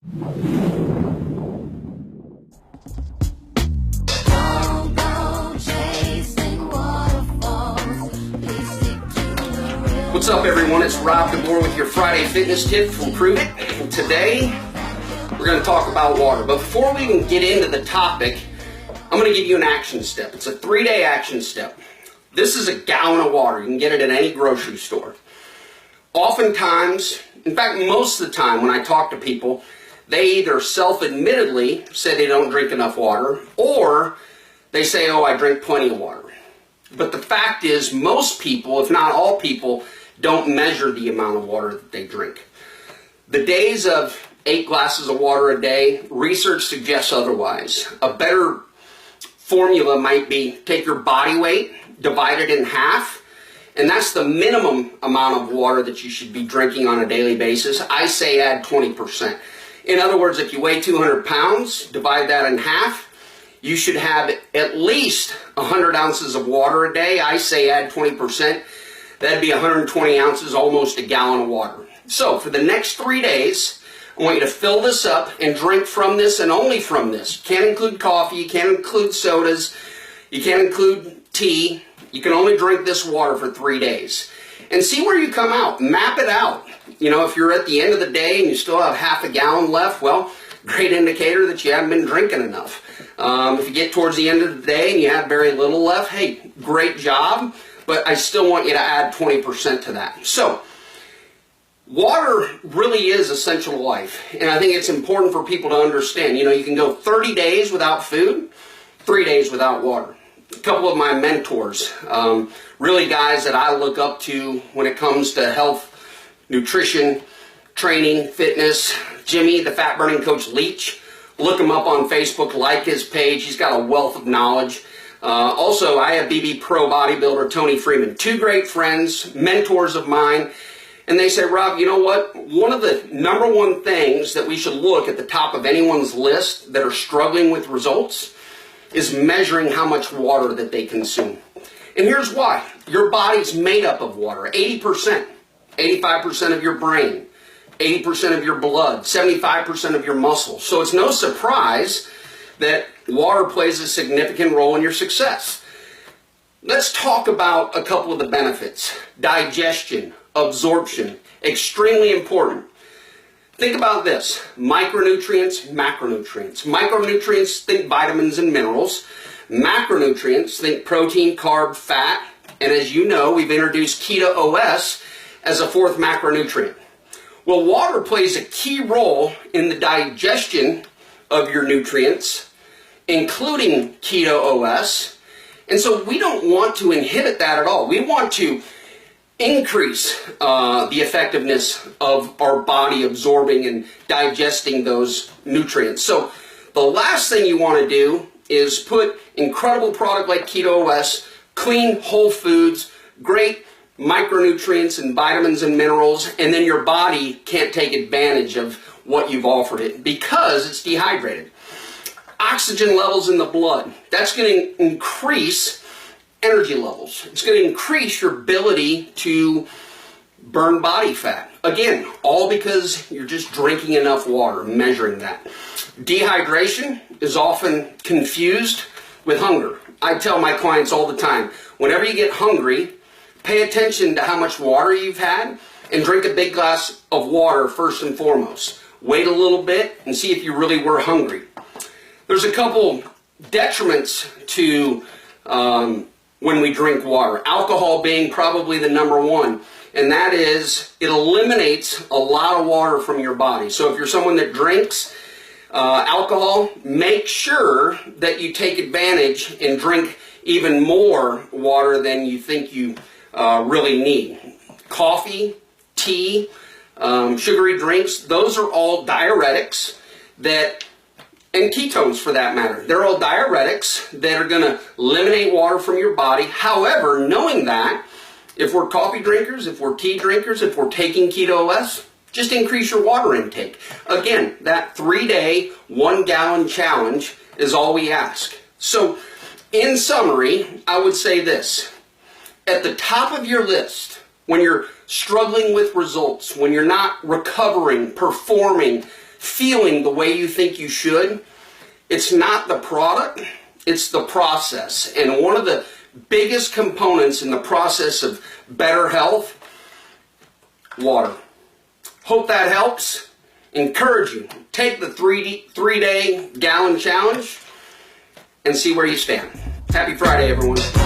What's up, everyone? It's Rob DeBoer with your Friday fitness tip from Prove It. And today, we're going to talk about water. But before we can get into the topic, I'm going to give you an action step. It's a 3-day action step. This is a gallon of water. You can get it at any grocery store. Oftentimes, in fact, most of the time when I talk to people, they either self-admittedly say they don't drink enough water, or they say, oh, I drink plenty of water. But the fact is, most people, if not all people, don't measure the amount of water that they drink. The days of 8 glasses of water a day, research suggests otherwise. A better formula might be take your body weight, divide it in half, and that's the minimum amount of water that you should be drinking on a daily basis. I say add 20%. In other words, if you weigh 200 pounds, divide that in half, you should have at least 100 ounces of water a day. I say add 20%. That'd be 120 ounces, almost a gallon of water. So for the next 3 days, I want you to fill this up and drink from this and only from this. You can't include coffee, you can't include sodas, you can't include tea. You can only drink this water for 3 days. And see where you come out. Map it out. You know, if you're at the end of the day and you still have half a gallon left, well, great indicator that you haven't been drinking enough. If you get towards the end of the day and you have very little left, hey, great job, but I still want you to add 20% to that. So, water really is essential to life, and I think it's important for people to understand. You know, you can go 30 days without food, 3 days without water. A couple of my mentors, really guys that I look up to when it comes to health, nutrition, training, fitness. Jimmy, the fat burning coach Leach, look him up on Facebook, like his page. He's got a wealth of knowledge. Also, I have BB Pro bodybuilder Tony Freeman, 2 great friends, mentors of mine. And they say, Rob, you know what? One of the #1 things that we should look at the top of anyone's list that are struggling with results is measuring how much water that they consume. And here's why. Your body's made up of water, 80%, 85% of your brain, 80% of your blood, 75% of your muscles. So it's no surprise that water plays a significant role in your success. Let's talk about a couple of the benefits. Digestion, absorption, extremely important. Think about this. Micronutrients, macronutrients. Micronutrients, think vitamins and minerals. Macronutrients, think protein, carb, fat. And as you know, we've introduced Keto OS as a 4th macronutrient. Well, water plays a key role in the digestion of your nutrients, including Keto OS. And so we don't want to inhibit that at all. We want to increase the effectiveness of our body absorbing and digesting those nutrients. So the last thing you want to do is put incredible product like Keto OS, clean whole foods, great micronutrients and vitamins and minerals, and then your body can't take advantage of what you've offered it because it's dehydrated. Oxygen levels in the blood, that's going to increase energy levels. It's going to increase your ability to burn body fat. Again, all because you're just drinking enough water, measuring that. Dehydration is often confused with hunger. I tell my clients all the time, whenever you get hungry, pay attention to how much water you've had and drink a big glass of water first and foremost. Wait a little bit and see if you really were hungry. There's a couple detriments to when we drink water. Alcohol being probably the #1, and that is it eliminates a lot of water from your body. So if you're someone that drinks alcohol, make sure that you take advantage and drink even more water than you think you really need. Coffee, tea, sugary drinks, those are all diuretics that, and ketones for that matter, they're all diuretics that are going to eliminate water from your body. However, knowing that, if we're coffee drinkers, if we're tea drinkers, if we're taking Keto OS, just increase your water intake. Again, that 3-day, 1-gallon challenge is all we ask. So, in summary, I would say this. At the top of your list, when you're struggling with results, when you're not recovering, performing, feeling the way you think you should, it's not the product, it's the process. And one of the biggest components in the process of better health, water. Hope that helps. Encourage you, take the three-day gallon challenge and see where you stand. Happy Friday, everyone.